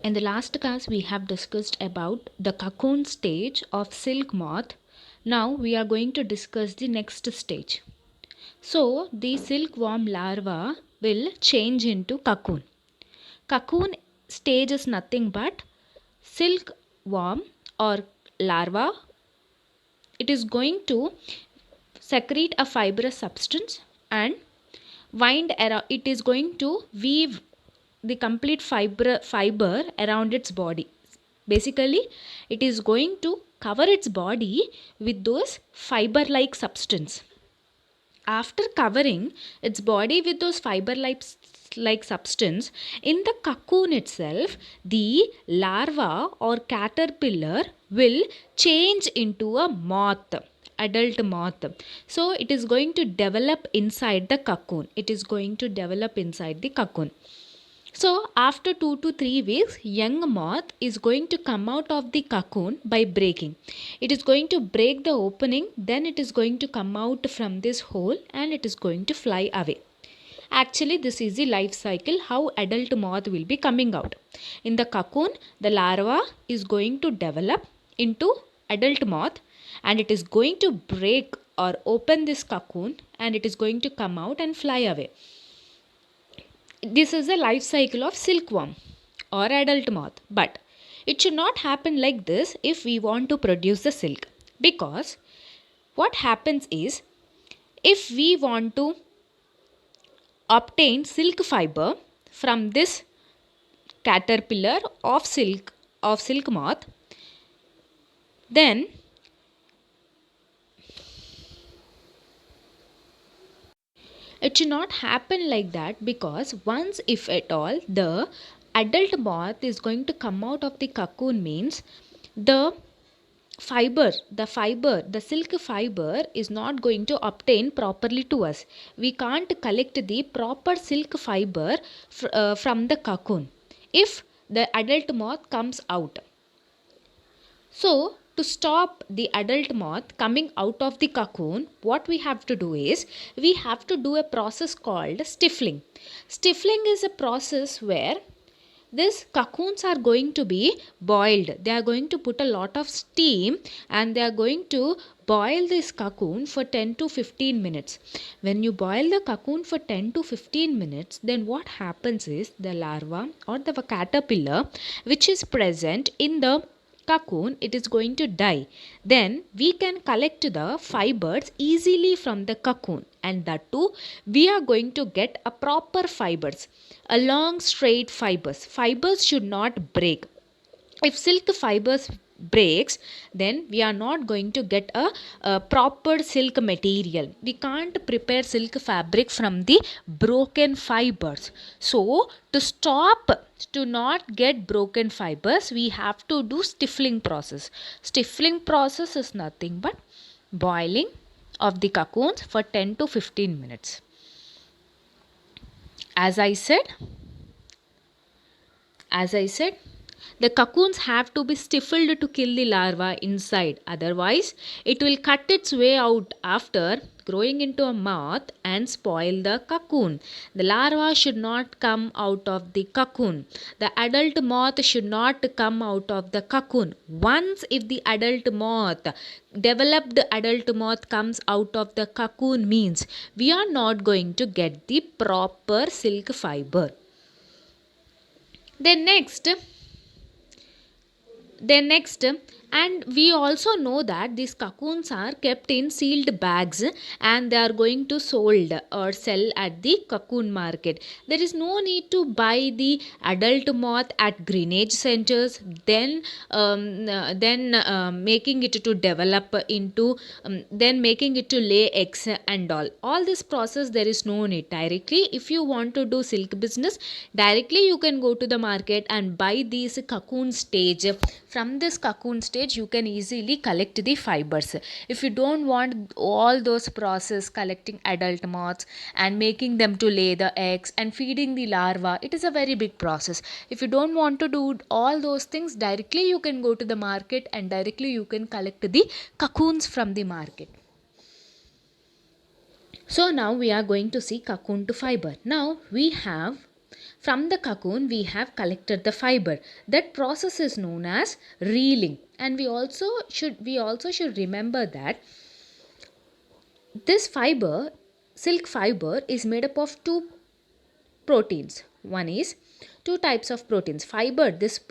In the last class, we have discussed about the cocoon stage of silk moth. Now we are going to discuss the next stage. So the silkworm larva will change into cocoon. Cocoon stage is nothing but silkworm or larva. It is going to secrete a fibrous substance and wind around. It is going to weave the complete fiber around its body. Basically, it is going to cover its body with those fiber like substance. After covering its body with those fiber like substance, in the cocoon itself, the larva or caterpillar will change into a moth, adult moth. So it is going to develop inside the cocoon. It is going to develop inside the cocoon. So after 2 to 3 weeks, young moth is going to come out of the cocoon by breaking. It is going to break the opening, then it is going to come out from this hole and it is going to fly away. Actually, this is the life cycle how adult moth will be coming out. In the cocoon, the larva is going to develop into adult moth and it is going to break or open this cocoon and it is going to come out and fly away. This is the life cycle of silkworm or adult moth, but it should not happen like this if we want to produce the silk, because what happens is, if we want to obtain silk fiber from this caterpillar of silk moth, then it should not happen like that, because once, if at all, the adult moth is going to come out of the cocoon, means the the silk fiber is not going to obtain properly to us. We can't collect the proper silk fiber from the cocoon if the adult moth comes out. So, to stop the adult moth coming out of the cocoon, what we have to do is, we have to do a process called stifling. Stifling is a process where these cocoons are going to be boiled. They are going to put a lot of steam and they are going to boil this cocoon for 10 to 15 minutes. When you boil the cocoon for 10 to 15 minutes, then what happens is, the larva or the caterpillar which is present in the cocoon, it is going to die. Then we can collect the fibers easily from the cocoon, and that too we are going to get a proper fibers, a long straight fibers should not break. If silk fibers breaks, then we are not going to get a proper silk material. We can't prepare silk fabric from the broken fibers. So to stop, to not get broken fibers, we have to do stifling process. Stifling process is nothing but boiling of the cocoons for 10 to 15 minutes. As I said, the cocoons have to be stifled to kill the larva inside. Otherwise, it will cut its way out after growing into a moth and spoil the cocoon. The larva should not come out of the cocoon. The adult moth should not come out of the cocoon. Once if the developed adult moth comes out of the cocoon, means we are not going to get the proper silk fiber. Then next, and we also know that these cocoons are kept in sealed bags and they are going to sold or sell at the cocoon market. There is no need to buy the adult moth at greenage centers, then making it to develop into, then making it to lay eggs and all this process. There is no need. Directly, if you want to do silk business, directly you can go to the market and buy these cocoon stage. From this cocoon stage, you can easily collect the fibers. If you don't want all those process, collecting adult moths and making them to lay the eggs and feeding the larva, it is a very big process. If you don't want to do all those things, directly you can go to the market and directly you can collect the cocoons from the market. So now we are going to see cocoon to fiber. Now we have from the cocoon we have collected the fiber. That process is known as reeling. And we also should remember that this fiber, silk fiber, is made up of two proteins. One is two types of proteins. Fiber, this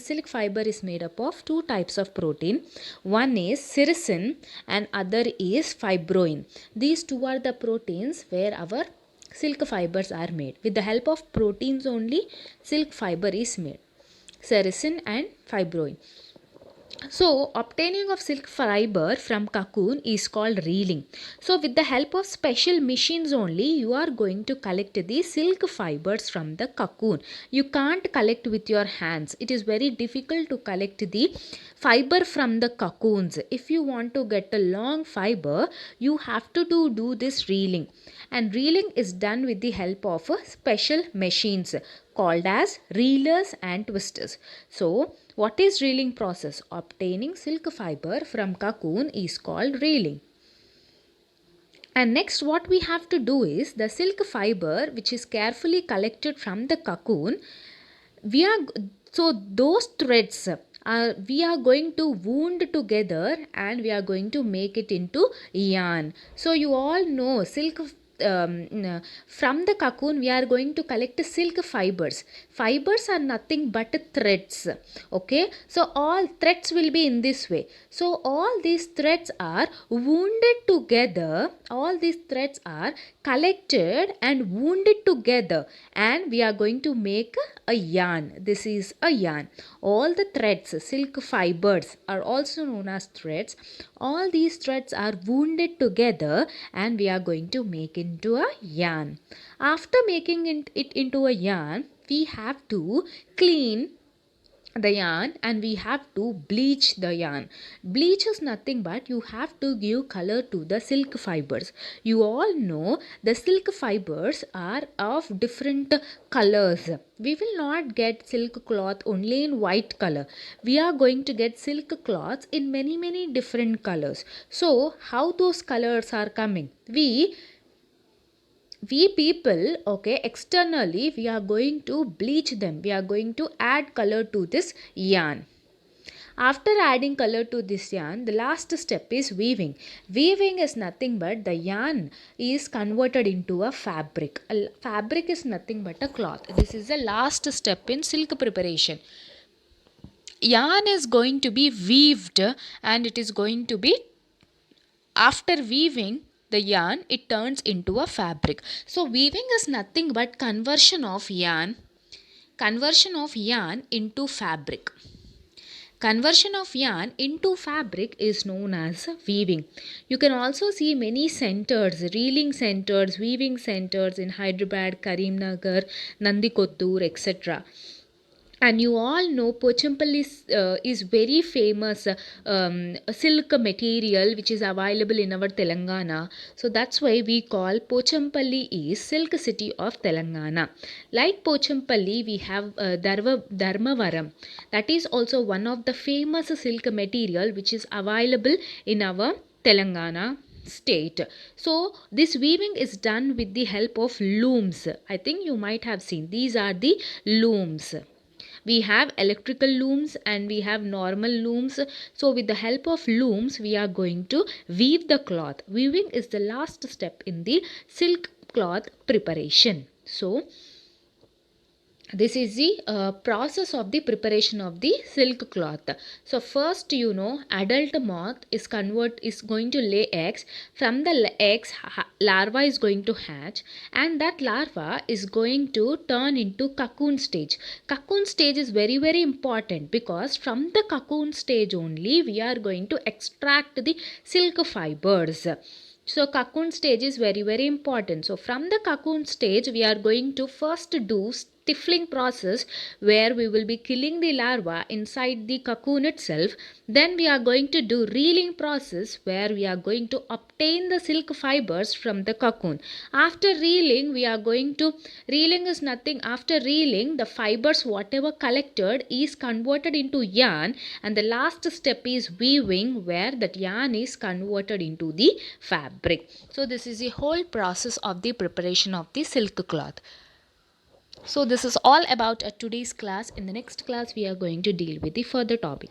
silk fiber is made up of two types of protein. One is sericin and other is fibroin. These two are the proteins where our silk fibers are made. With the help of proteins only, silk fiber is made. Sericin and fibroin. So, obtaining of silk fiber from cocoon is called reeling. So, with the help of special machines only, you are going to collect the silk fibers from the cocoon. You can't collect with your hands. It is very difficult to collect the fiber from the cocoons. If you want to get a long fiber, you have to do this reeling. And reeling is done with the help of special machines called as reelers and twisters. So, what is reeling process? Obtaining silk fiber from cocoon is called reeling. And next what we have to do is the silk fiber which is carefully collected from the cocoon, those threads we are going to wound together and we are going to make it into yarn. So you all know silk from the cocoon we are going to collect silk fibers. Fibers are nothing but threads. Okay, so all threads will be in this way. So all these threads are wounded together. All these threads are collected and wounded together, and we are going to make a yarn. This is a yarn. All the threads, silk fibers, are also known as threads. All these threads are wounded together and we are going to make into a yarn. After making it into a yarn, we have to clean the yarn and we have to bleach the yarn. Bleach is nothing but you have to give color to the silk fibers. You all know the silk fibers are of different colors. We will not get silk cloth only in white color. We are going to get silk cloths in many different colors. So how those colors are coming? We people, okay, externally we are going to bleach them. We are going to add color to this yarn. After adding color to this yarn, the last step is weaving. Weaving is nothing but the yarn is converted into a fabric. A fabric is nothing but a cloth. This is the last step in silk preparation. Yarn is going to be weaved and it is going to be, after weaving the yarn, it turns into a fabric. So weaving is nothing but conversion of yarn into fabric. Conversion of yarn into fabric is known as weaving. You can also see many centers, reeling centers, weaving centers in Hyderabad, Karimnagar, Nandikottur, etc. And you all know Pochampalli is very famous silk material which is available in our Telangana. So that's why we call Pochampalli is silk city of Telangana. Like Pochampalli, we have Dharmavaram. That is also one of the famous silk material which is available in our Telangana state. So this weaving is done with the help of looms. I think you might have seen these are the looms. We have electrical looms and we have normal looms. So with the help of looms we are going to weave the cloth. Weaving is the last step in the silk cloth preparation. So this is the process of the preparation of the silk cloth. So first, adult moth is going to lay eggs. From the eggs, larva is going to hatch, and that larva is going to turn into cocoon stage. Cocoon stage is very important because from the cocoon stage only we are going to extract the silk fibers. So cocoon stage is very important. So from the cocoon stage we are going to first do stifling process where we will be killing the larva inside the cocoon itself. Then we are going to do reeling process where we are going to obtain the silk fibers from the cocoon. After reeling reeling is nothing, after reeling the fibers whatever collected is converted into yarn, and the last step is weaving where that yarn is converted into the fabric. So this is the whole process of the preparation of the silk cloth. So this is all about today's class. In the next class we are going to deal with the further topic.